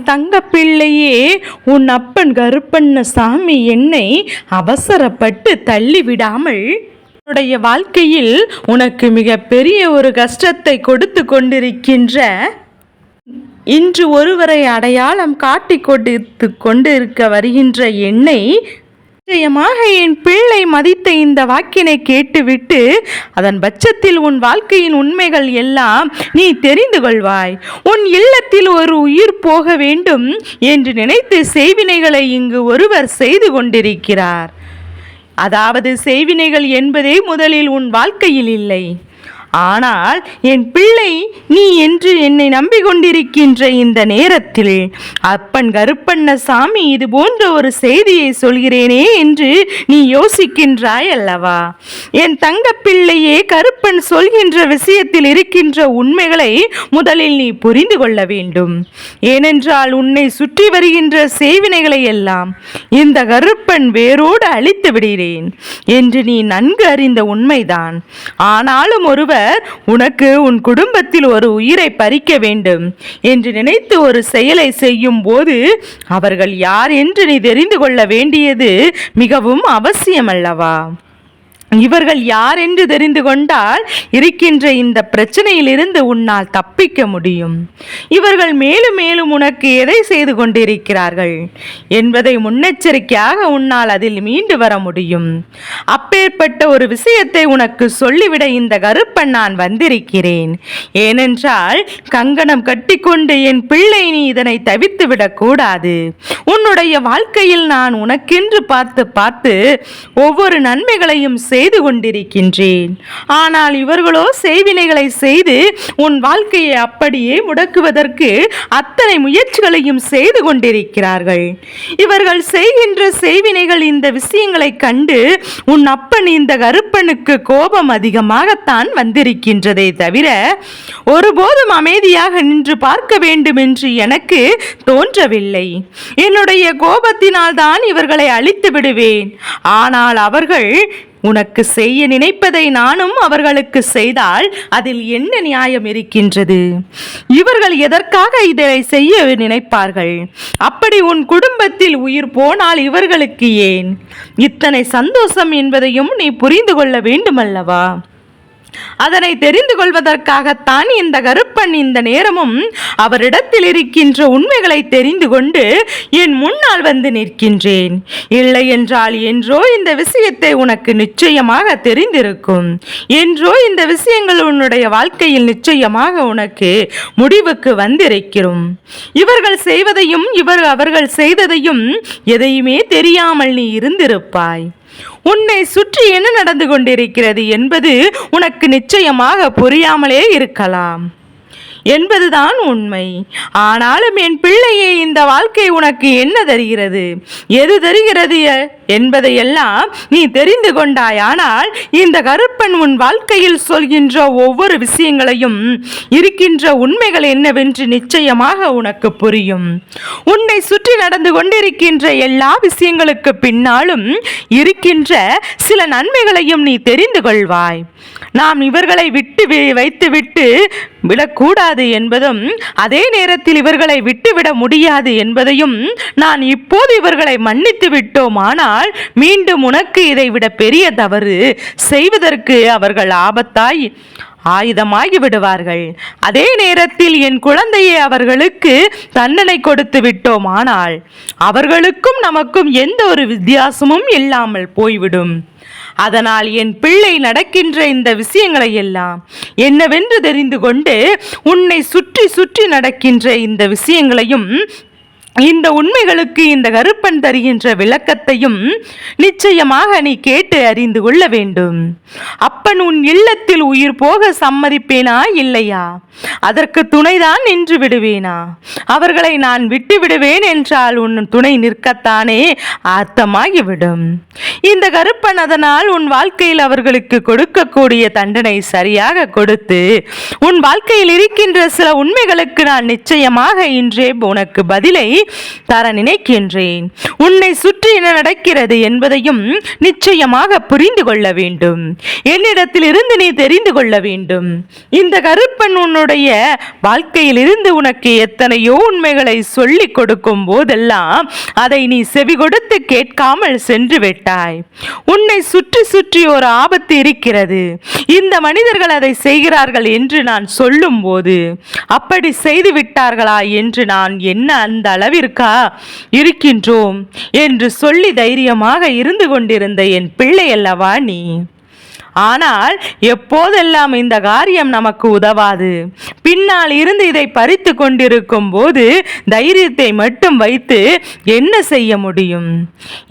தங்க பிள்ளையே, உன் அப்பன் கருப்பண்ணசாமி என்னை அவசரப்பட்டு தள்ளிவிடாமல் உன்னுடைய வாழ்க்கையில் உனக்கு மிக பெரிய ஒரு கஷ்டத்தை கொடுத்து கொண்டிருக்கின்ற, இன்று ஒருவரை அடையாளம் காட்டி கொடுத்து கொண்டிருக்க வருகின்ற என்னை நிச்சயமாக என் பிள்ளை மதித்த இந்த வாக்கினை கேட்டுவிட்டு அதன் பட்சத்தில் உன் வாழ்க்கையின் உண்மைகள் எல்லாம் நீ தெரிந்து கொள்வாய். உன் இல்லத்தில் ஒரு உயிர் போக வேண்டும் என்று நினைத்து செய்வினைகளை இங்கு ஒருவர் செய்து கொண்டிருக்கிறார். அதாவது செய்வினைகள் என்பதே முதலில் உன் வாழ்க்கையில் இல்லை. ஆனால் என் பிள்ளை, நீ என்று என்னை நம்பிக்கொண்டிருக்கின்ற இந்த நேரத்தில் அப்பன் கருப்பண்ணசாமி இது போன்ற ஒரு செய்தியை சொல்கிறேனே என்று நீ யோசிக்கின்றாய் அல்லவா? என் தங்க பிள்ளையே, கருப்பன் சொல்கின்ற விஷயத்தில் இருக்கின்ற உண்மைகளை முதலில் நீ புரிந்து கொள்ள வேண்டும். ஏனென்றால் உன்னை சுற்றி வருகின்ற செய்வினைகளை எல்லாம் இந்த கருப்பன் வேரோடு அழித்து விடுகிறேன் என்று நீ நன்கு அறிந்த உண்மைதான். ஆனாலும் ஒருவர் உனக்கு உன் குடும்பத்தில் ஒரு உயிரை பறிக்க வேண்டும் என்று நினைத்து ஒரு செயலை செய்யும் போது அவர்கள் யார் என்று நீ தெரிந்து கொள்ள வேண்டியது மிகவும் அவசியம் அல்லவா? இவர்கள் யார் என்று தெரிந்து கொண்டால் இருக்கின்ற இந்த பிரச்சனையிலிருந்து உன்னால் தப்பிக்க முடியும். இவர்கள் மேலும் மேலும் உனக்கு எதை செய்து கொண்டிருக்கிறார்கள் என்பதை முன்னெச்சரிக்கையாக உன்னால் அதில் மீண்டு வர முடியும். அப்பேற்பட்ட ஒரு விஷயத்தை உனக்கு சொல்லிவிட இந்த கருப்பன் நான் வந்திருக்கிறேன். ஏனென்றால் கங்கணம் கட்டிக்கொண்டு என் பிள்ளை, நீ இதனை தவித்து விடக்கூடாது. உன்னுடைய வாழ்க்கையில் நான் உனக்கென்று பார்த்து பார்த்து ஒவ்வொரு நன்மைகளையும் செய்து கொண்டிருக்கின்றேன். ஆனால் இவர்களோ செய்வினைகளை செய்து உன் வாழ்க்கையை அப்படியே முடக்குவதற்கு அத்தனை முயற்சிகளையும் செய்து கொண்டிருக்கிறார்கள். இவர்கள் செய்கின்ற செய்வினைகள் இந்த விஷயங்களை கண்டு உன் அப்பன் இந்த கருப்பனுக்கு கோபம் அதிகமாகத்தான் வந்திருக்கின்றதே தவிர ஒருபோதும் அமைதியாக நின்று பார்க்க வேண்டும் என்று எனக்கு தோன்றவில்லை. என்னுடைய கோபத்தினால் தான் இவர்களை அழித்து விடுவேன். ஆனால் அவர்கள் உனக்கு செய்ய நினைப்பதை நானும் அவர்களுக்கு செய்தால் அதில் என்ன நியாயம் இருக்கின்றது? இவர்கள் எதற்காக இதை செய்ய நினைப்பார்கள்? அப்படி உன் குடும்பத்தில் உயிர் போனால் இவர்களுக்கு ஏன் இத்தனை சந்தோஷம் என்பதையும் நீ புரிந்து கொள்ள வேண்டுமல்லவா? அதனை தெரிந்து கொள்வதற்காகத்தான் இந்த கருப்பன் இந்த நேரமும் அவரிடத்தில் இருக்கின்ற உண்மைகளை தெரிந்து கொண்டு என் முன்னால் வந்து நிற்கின்றேன். இல்லை என்றால் என்றோ இந்த விஷயத்தை உனக்கு நிச்சயமாக தெரிந்திருக்கும். என்றோ இந்த விஷயங்கள் உன்னுடைய வாழ்க்கையில் நிச்சயமாக உனக்கு முடிவுக்கு வந்திருக்கிறோம். இவர்கள் செய்வதையும் அவர்கள் செய்ததையும் எதையுமே தெரியாமல் நீ இருந்திருப்பாய். உன்னை சுற்றி என்ன நடந்து கொண்டிருக்கிறது என்பது உனக்கு நிச்சயமாக புரியாமலே இருக்கலாம் என்பதுதான் உண்மை. ஆனாலும் என் பிள்ளையே, இந்த வாழ்க்கை உனக்கு என்ன தருகிறது, எது தருகிறது என்பதையெல்லாம் நீ தெரிந்து கொண்டாய். ஆனால் இந்த கருப்பன் உன் வாழ்க்கையில் சொல்கின்ற ஒவ்வொரு விஷயங்களையும் இருக்கின்ற உண்மைகள் என்னவென்று நிச்சயமாக உனக்கு புரியும். உன்னை சுற்றி நடந்து கொண்டிருக்கின்ற எல்லா விஷயங்களுக்கு பின்னாலும் இருக்கின்ற சில நன்மைகளையும் நீ தெரிந்து கொள்வாய். நாம் இவர்களை வைத்துவிட்டு விடக்கூடாது என்பதும், அதே நேரத்தில் இவர்களை விட்டுவிட முடியாது என்பதையும் நான் இப்போது இவர்களை மன்னித்து விட்டோம். ஆனால் மீண்டும் உனக்கு இதை விட பெரிய தவறு செய்வதற்கு அவர்கள் ஆயுதமாகி விடுவார்கள். அதே நேரத்தில் என் குழந்தையை அவர்களுக்கு தண்டனை கொடுத்து விட்டோம். ஆனால் அவர்களுக்கும் நமக்கும் எந்த ஒரு வித்தியாசமும் இல்லாமல் போய்விடும். அதனால் என் பிள்ளை, நடக்கின்ற இந்த விஷயங்களை எல்லாம் என்னவென்று தெரிந்து கொண்டு உன்னை சுற்றி சுற்றி நடக்கின்ற இந்த விஷயங்களையும் இந்த உண்மைகளுக்கு இந்த கருப்பன் தருகின்ற விளக்கத்தையும் நிச்சயமாக நீ கேட்டு அறிந்து கொள்ள வேண்டும். அப்பன் உன் இல்லத்தில் உயிர் போக சம்மதிப்பேனா இல்லையா? அதற்கு துணைதான் நின்று விடுவேனா? அவர்களை நான் விட்டு விடுவேன் என்றால் உன் துணை நிற்கத்தானே அர்த்தமாகிவிடும். இந்த கருப்பன் அதனால் உன் வாழ்க்கையில் அவர்களுக்கு கொடுக்கக்கூடிய தண்டனை சரியாக கொடுத்து உன் வாழ்க்கையில் இருக்கின்ற சில உண்மைகளுக்கு நான் நிச்சயமாக இன்றே உனக்கு பதிலை தர நினைக்கின்றேன். உன்னை சுற்றி சுற்றி என்ன நடக்கிறது என்பதையும் நிச்சயமாக புரிந்து கொள்ள வேண்டும். என்னிடத்தில் இருந்து நீ தெரிந்து கொள்ள வேண்டும். இந்த கருப்பன் உன்னுடைய வாழ்க்கையில் இருந்து உனக்கு எத்தனையோ உண்மைகளை சொல்லிக் கொடுக்கும் போதெல்லாம் அதை நீ செவி கொடுத்து கேட்காமல் சென்று விட்டாய். உன்னை சுற்றி சுற்றி ஒரு ஆபத்து இருக்கிறது, இந்த மனிதர்கள் அதை செய்கிறார்கள் என்று நான் சொல்லும் போது அப்படி செய்து விட்டார்களா என்று நான் என்ன அந்த அளவிற்கா இருக்கின்றோம் என்று சொல்லி தைரியமாக இருந்து கொண்டிருந்த என் பிள்ளை அல்லவா நீ. ஆனால் எப்போதெல்லாம் இந்த காரியம் நமக்கு உதவாது, பின்னால் இருந்து இதை பறித்து கொண்டிருக்கும் போது தைரியத்தை மட்டும் வைத்து என்ன செய்ய முடியும்?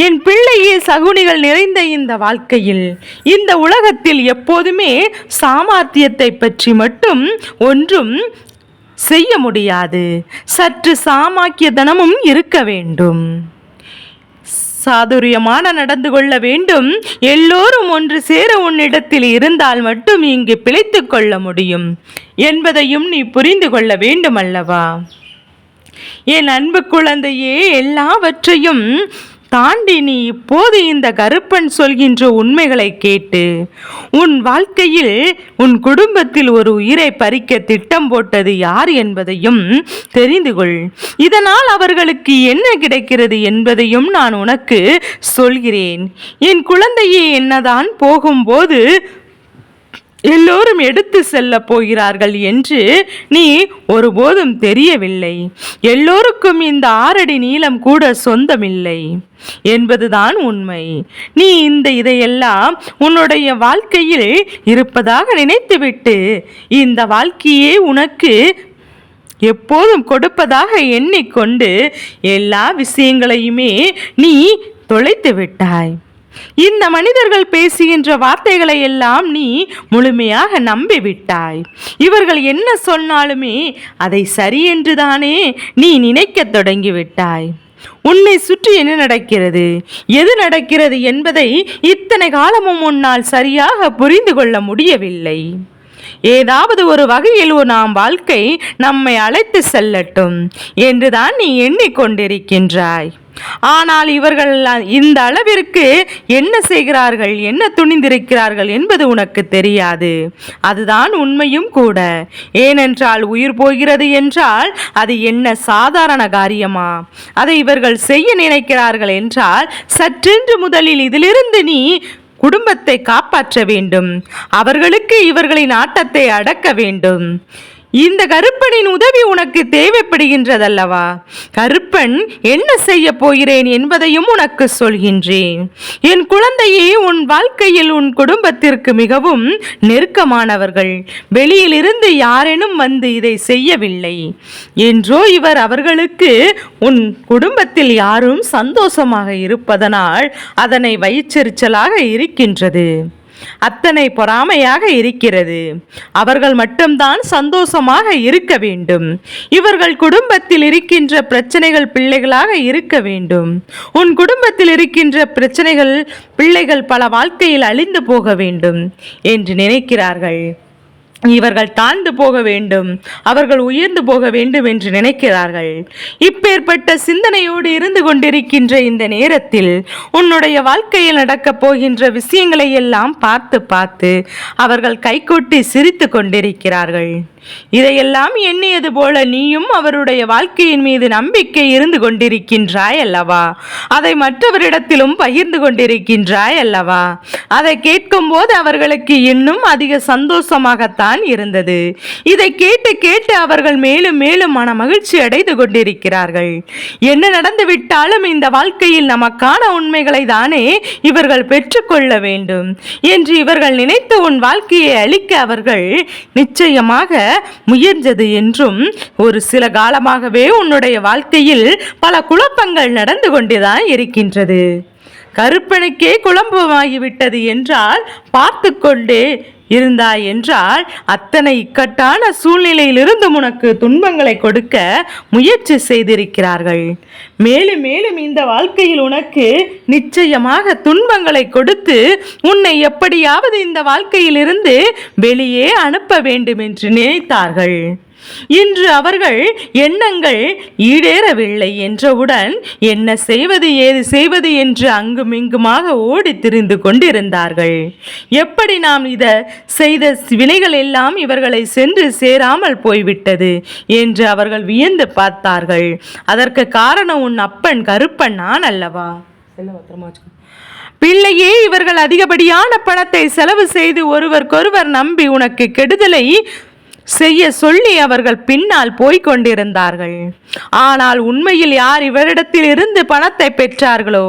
என் பிள்ளையே, சகுனிகள் நிறைந்த இந்த வாழ்க்கையில், இந்த உலகத்தில் எப்போதுமே சாமர்த்தியத்தை பற்றி மட்டும் ஒன்றும் செய்ய முடியாது. சற்று சாமாக்கியத்தனமும் இருக்க வேண்டும், சாதுரியமான நடந்து கொள்ள வேண்டும். எல்லோரும் ஒன்று சேர உன்னிடத்தில் இருந்தால் மட்டும் இங்கு பிழைத்து கொள்ள முடியும் என்பதையும் நீ புரிந்து கொள்ள வேண்டும் அல்லவா? என் அன்பு குழந்தையே, எல்லாவற்றையும் தாண்டி நீ இப்போது இந்த கருப்பன் சொல்கின்ற உண்மைகளை கேட்டு உன் வாழ்க்கையில் உன் குடும்பத்தில் ஒரு உயிரை பறிக்க திட்டம் போட்டது யார் என்பதையும் தெரிந்து கொள். இதனால் அவர்களுக்கு என்ன கிடைக்கிறது என்பதையும் நான் உனக்கு சொல்கிறேன். என் குழந்தையே, என்னதான் போகும்போது எல்லோரும் எடுத்து செல்ல போகிறார்கள் என்று நீ ஒருபோதும் தெரியவில்லை. எல்லோருக்கும் இந்த 6 அடி நீளம் கூட சொந்தமில்லை என்பதுதான் உண்மை. நீ இதையெல்லாம் உன்னுடைய வாழ்க்கையில் இருப்பதாக நினைத்துவிட்டு இந்த வாழ்க்கையே உனக்கு எப்போதும் கொடுப்பதாக எண்ணிக்கொண்டு எல்லா விஷயங்களையுமே நீ தொலைத்து விட்டாய். இந்த மனிதர்கள் பேசுகின்ற வார்த்தைகளை எல்லாம் நீ முழுமையாக நம்பிவிட்டாய். இவர்கள் என்ன சொன்னாலுமே அதை சரி என்றுதானே நீ நினைக்க தொடங்கிவிட்டாய். உன்னை சுற்றி என்ன நடக்கிறது, எது நடக்கிறது என்பதை இத்தனை காலமும் உன்னால் சரியாக புரிந்து கொள்ள முடியவில்லை. ஏதாவது ஒரு வகையில் நாம் வாழ்க்கை நம்மை அழைத்து செல்லட்டும் என்றுதான் நீ எண்ணிக்கொண்டிருக்கின்றாய். ஆனால் இவர்கள் இந்த அளவிற்கு என்ன செய்கிறார்கள், என்ன துணிந்திருக்கிறார்கள் என்பது உனக்கு தெரியாது. அதுதான் உண்மையும் கூட. ஏனென்றால் உயிர் போகிறது என்றால் அது என்ன சாதாரண காரியமா? அதை இவர்கள் செய்ய நினைக்கிறார்கள் என்றால் சற்றென்று முதலில் இதிலிருந்து நீ குடும்பத்தை காப்பாற்ற வேண்டும். அவர்களுக்கு இவர்களின் ஆட்டத்தை அடக்க வேண்டும். இந்த கருப்பனின் உதவி உனக்கு தேவைப்படுகின்றதல்லவா? கருப்பன் என்ன செய்ய போகிறேன் என்பதையும் உனக்கு சொல்கின்றேன். என் குழந்தையே, உன் வாழ்க்கையில் உன் குடும்பத்திற்கு மிகவும் நெருக்கமானவர்கள். வெளியிலிருந்து யாரேனும் வந்து இதை செய்யவில்லை என்றோ இவர் அவர்களுக்கு உன் குடும்பத்தில் யாரும் சந்தோஷமாக இருப்பதனால் அதனை வயிற்றெரிச்சலாக இருக்கின்றது, அத்தனை பொறாமையாக இருக்கிறது. அவர்கள் மட்டும்தான் சந்தோஷமாக இருக்க வேண்டும். இவர்கள் குடும்பத்தில் இருக்கின்ற பிரச்சனைகள் பிள்ளைகளாக இருக்க வேண்டும். உன் குடும்பத்தில் இருக்கின்ற பிரச்சனைகள் பிள்ளைகள் பல வாழ்க்கையில் அழிந்து போக வேண்டும் என்று நினைக்கிறார்கள். இவர்கள் தாழ்ந்து போக வேண்டும், அவர்கள் உயர்ந்து போக வேண்டும் என்று நினைக்கிறார்கள். இப்பேற்பட்ட சிந்தனையோடு இருந்து கொண்டிருக்கின்ற இந்த நேரத்தில் உன்னுடைய வாழ்க்கையில் நடக்கப் போகின்ற விஷயங்களை எல்லாம் பார்த்து பார்த்து அவர்கள் கைகொட்டி சிரித்து கொண்டிருக்கிறார்கள். இதையெல்லாம் எண்ணியது போல நீயும் அவருடைய வாழ்க்கையின் மீது நம்பிக்கை இருந்து கொண்டிருக்கின்றாய் அல்லவா? அதை மற்றவரிடத்திலும் பகிர்ந்து கொண்டிருக்கின்றாய் அல்லவா? அதை கேட்கும் போது அவர்களுக்கு இன்னும் அதிக சந்தோஷமாகத்தான் இருந்தது. இதை கேட்டு கேட்டு அவர்கள் மேலும் மேலும் மன மகிழ்ச்சி அடைந்து கொண்டிருக்கிறார்கள். என்ன நடந்து விட்டாலும் இந்த வாழ்க்கையில் நமக்கான உண்மைகளை தானே இவர்கள் பெற்றுக்கொள்ள வேண்டும் என்று இவர்கள் நினைத்து உன் வாழ்க்கையை அளிக்க அவர்கள் நிச்சயமாக முயன்றது என்றும் ஒரு சில காலமாகவே உன்னுடைய வாழ்க்கையில் பல குழப்பங்கள் நடந்து கொண்டுதான் இருக்கின்றது. கருப்பனுக்கே குழப்பமாகிவிட்டது என்றால் பார்த்து கொண்டே இருந்தாய் என்றால் அத்தனை இக்கட்டான சூழ்நிலையிலிருந்து உனக்கு துன்பங்களை கொடுக்க முயற்சி செய்திருக்கிறார்கள். மேலும் மேலும் இந்த வாழ்க்கையில் உனக்கு நிச்சயமாக துன்பங்களை கொடுத்து உன்னை எப்படியாவது இந்த வாழ்க்கையிலிருந்து வெளியே அனுப்ப வேண்டும் என்று நினைத்தார்கள். இன்று அவர்கள் எண்ணங்கள் ஈடேறவில்லை என்றவுடன் என்ன செய்வது ஏது செய்வது என்று அங்கும் இங்குமாக ஓடி திரிந்து கொண்டிருந்தார்கள். எப்படி நாம் செய்த வினைகள் எல்லாம் இவர்களை சென்று சேராமல் போய்விட்டது என்று அவர்கள் வியந்து பார்த்தார்கள். அதற்கு காரணம் உன் அப்பன் கருப்பன் நான் அல்லவா? பிள்ளையே, இவர்கள் அதிகப்படியான பணத்தை செலவு செய்து ஒருவருக்கொருவர் நம்பி உனக்கு கெடுதலை செய்ய சொல்லி அவர்கள் பின்னால் போய்கொண்டிருந்தார்கள். ஆனால் உண்மையில் யார் இவரிடத்தில் இருந்து பணத்தை பெற்றார்களோ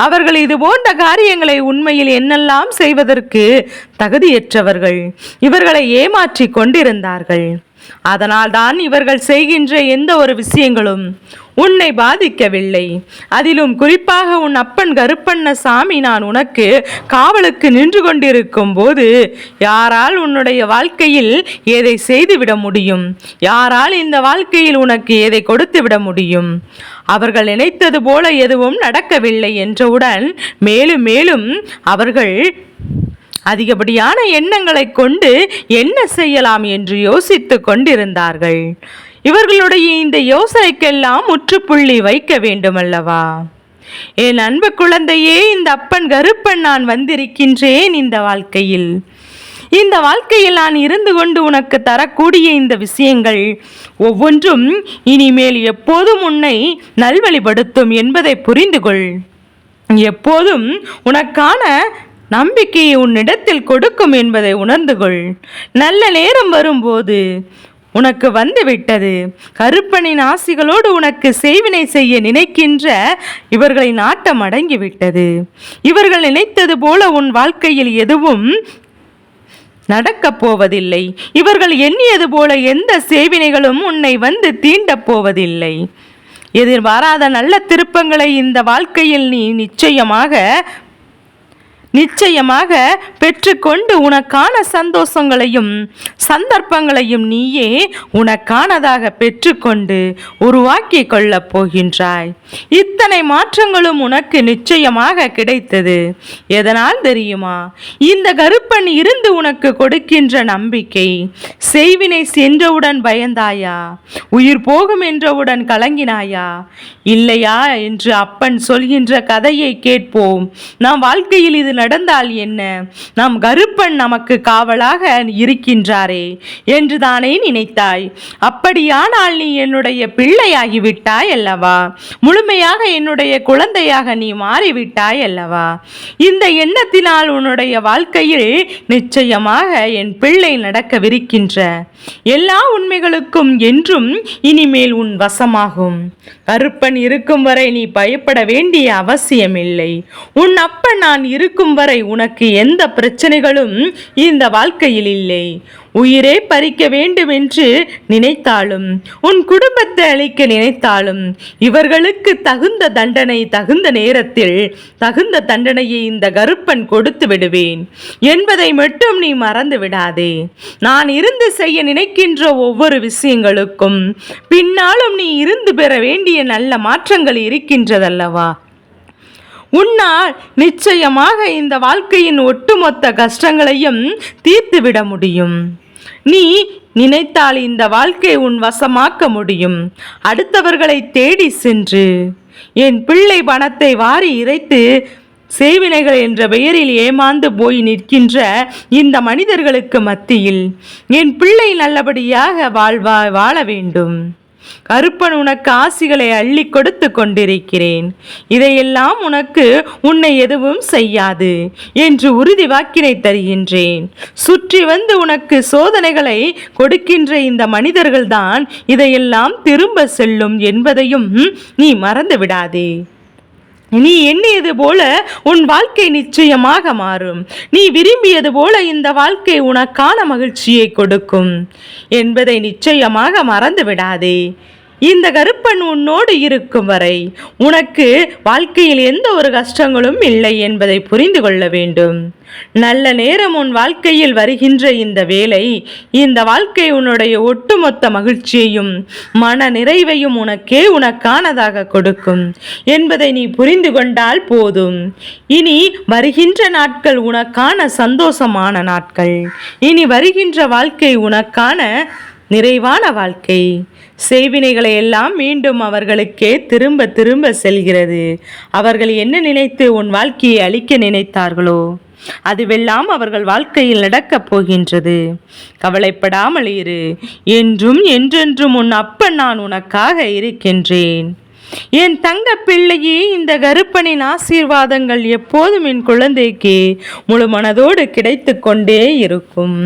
அவர்கள் இது போன்ற காரியங்களை உண்மையில் என்னெல்லாம் செய்வதற்கு தகுதியற்றவர்கள் இவர்களை ஏமாற்றி கொண்டிருந்தார்கள். அதனால் தான் இவர்கள் செய்கின்ற எந்த ஒரு விஷயங்களும் உன்னை பாதிக்கவில்லை. அதிலும் குறிப்பாக உன் அப்பன் கருப்பண்ணசாமி நான் உனக்கு காவலுக்கு நின்று கொண்டிருக்கும் போது யாரால் உன்னுடைய வாழ்க்கையில் எதை செய்துவிட முடியும்? யாரால் இந்த வாழ்க்கையில் உனக்கு எதை கொடுத்து விட முடியும்? அவர்கள் நினைத்தது போல எதுவும் நடக்கவில்லை என்றவுடன் மேலும் மேலும் அவர்கள் அதிகப்படியான எண்ணங்களை கொண்டு என்ன செய்யலாம் என்று யோசித்து கொண்டிருந்தார்கள். இவர்களுடைய இந்த யோசனைக்கெல்லாம் முற்றுப்புள்ளி வைக்க வேண்டுமல்லவா? என் அன்பு குழந்தையே, இந்த அப்பன் கருப்பன் நான் வந்திருக்கின்றேன். இந்த வாழ்க்கையில் நான் இருந்து கொண்டு உனக்கு தரக்கூடிய இந்த விஷயங்கள் ஒவ்வொன்றும் இனிமேல் எப்போதும் உன்னை நல்வழிப்படுத்தும் என்பதை புரிந்து கொள். எப்போதும் உனக்கான நம்பிக்கையை உன்னிடத்தில் கொடுக்கும் என்பதை உணர்ந்து கொள். நல்ல நேரம் வரும்போது உனக்கு வந்துவிட்டது. கருப்பனின் ஆசிகளோடு உனக்கு செய்வினை செய்ய நினைக்கின்ற இவர்களின் ஆட்டம் அடங்கிவிட்டது. இவர்கள் நினைத்தது போல உன் வாழ்க்கையில் எதுவும் நடக்கப் போவதில்லை. இவர்கள் எண்ணியது போல எந்த செய்வினைகளும் உன்னை வந்து தீண்டப் போவதில்லை. எதிர்பாராத நல்ல திருப்பங்களை இந்த வாழ்க்கையில் நீ நிச்சயமாக பெற்றுக்கொண்டு உனக்கான சந்தோஷங்களையும் சந்தர்ப்பங்களையும் நீயே உனக்கானதாக பெற்றுக்கொண்டு உருவாக்கி கொள்ளப் போகின்றாய். இத்தனை மாற்றங்களும் உனக்கு நிச்சயமாக கிடைத்தது. எதனால் தெரியுமா? இந்த கருப்பன் இருந்து உனக்கு கொடுக்கின்ற நம்பிக்கை. செய்வினை சென்றவுடன் பயந்தாயா? உயிர் போகும் என்றவுடன் கலங்கினாயா? இல்லையா என்று அப்பன் சொல்கின்ற கதையை கேட்போம். நாம் வாழ்க்கையில் இது நடந்தால் என்ன? நம் கருப்பன் நமக்கு காவலாக இருக்கின்றாரே என்று தானே நினைத்தாய். அப்படியானால் நீ என்னுடைய பிள்ளையாகிவிட்டாய் அல்லவா? முழுமையாக என்னுடைய குழந்தையாக நீ மாறிவிட்டாய் அல்லவா? இந்த எண்ணத்தினால் உன்னுடைய வாழ்க்கையில் நிச்சயமாக என் பிள்ளை நடக்கவிருக்கின்ற எல்லா உண்மைகளுக்கும் என்றும் இனிமேல் உன் வசமாகும். கருப்பன் இருக்கும் வரை நீ பயப்பட வேண்டிய அவசியமில்லை. உன் அப்பன் நான் இருக்கும் வரை உனக்கு எந்த பிரச்சனைகளும் இந்த வாழ்க்கையில் இல்லை. உயிரை பறிக்க வேண்டும் என்று நினைத்தாலும் உன் குடும்பத்தை அழிக்க நினைத்தாலும் இவர்களுக்கு தகுந்த தண்டனை தகுந்த நேரத்தில் தகுந்த தண்டனையை இந்த கருப்பன் கொடுத்து விடுவேன் என்பதை மட்டும் நீ மறந்து விடாதே. நான் இருந்து செய்ய நினைக்கின்ற ஒவ்வொரு விஷயங்களுக்கும் பின்னாலும் நீ இருந்து பெற வேண்டிய நல்ல மாற்றங்கள் இருக்கின்றதல்லவா? உன்னால் நிச்சயமாக இந்த வாழ்க்கையின் ஒட்டுமொத்த கஷ்டங்களையும் தீர்த்துவிட முடியும். நீ நினைத்தால் இந்த வாழ்க்கையை உன் வசமாக்க முடியும். அடுத்தவர்களை தேடி சென்று என் பிள்ளை பணத்தை வாரி இறைத்து செய்வினைகள் என்ற பெயரில் ஏமாந்து போய் நிற்கின்ற இந்த மனிதர்களுக்கு மத்தியில் என் பிள்ளை நல்லபடியாக வாழ வேண்டும். கருப்பன் உனக்கு ஆசிகளை அள்ளி கொடுத்து கொண்டிருக்கிறேன். இதையெல்லாம் உன்னை எதுவும் செய்யாது என்று உறுதி வாக்கினை தருகின்றேன். சுற்றி வந்து உனக்கு சோதனைகளை கொடுக்கின்ற இந்த மனிதர்கள்தான் இதையெல்லாம் திரும்ப செல்லும் என்பதையும் நீ மறந்து விடாதே. நீ எண்ணியது போல உன் வாழ்க்கை நிச்சயமாக மாறும். நீ விரும்பியது போல இந்த வாழ்க்கை உனக்கான மகிழ்ச்சியை கொடுக்கும் என்பதை நிச்சயமாக மறந்து விடாதே. இந்த கருப்பன் உன்னோடு இருக்கும் வரை உனக்கு வாழ்க்கையில் எந்த ஒரு கஷ்டங்களும் இல்லை என்பதை புரிந்து கொள்ள வேண்டும். நல்ல நேரம் உன் வாழ்க்கையில் வருகின்ற இந்த வேளை இந்த வாழ்க்கை உன்னுடைய ஒட்டுமொத்த மகிழ்ச்சியையும் மன நிறைவையும் உனக்கானதாக கொடுக்கும் என்பதை நீ புரிந்து கொண்டால் போதும். இனி வருகின்ற நாட்கள் உனக்கான சந்தோஷமான நாட்கள். இனி வருகின்ற வாழ்க்கை உனக்கான நிறைவான வாழ்க்கை. செய்வினைகளை எல்லாம் மீண்டும் அவர்களுக்கே திரும்ப திரும்ப செல்கிறது. அவர்கள் என்ன நினைத்து உன் வாழ்க்கையை அழிக்க நினைத்தார்களோ அதுவெல்லாம் அவர்கள் வாழ்க்கையில் நடக்கப் போகின்றது. கவலைப்படாமல் இரு. என்றும் என்றென்றும் உன் அப்பன் நான் உனக்காக இருக்கின்றேன். என் தங்க பிள்ளையே, இந்த கருப்பனின் ஆசீர்வாதங்கள் எப்போதும் என் குழந்தைக்கு முழு மனதோடு கிடைத்து கொண்டே இருக்கும்.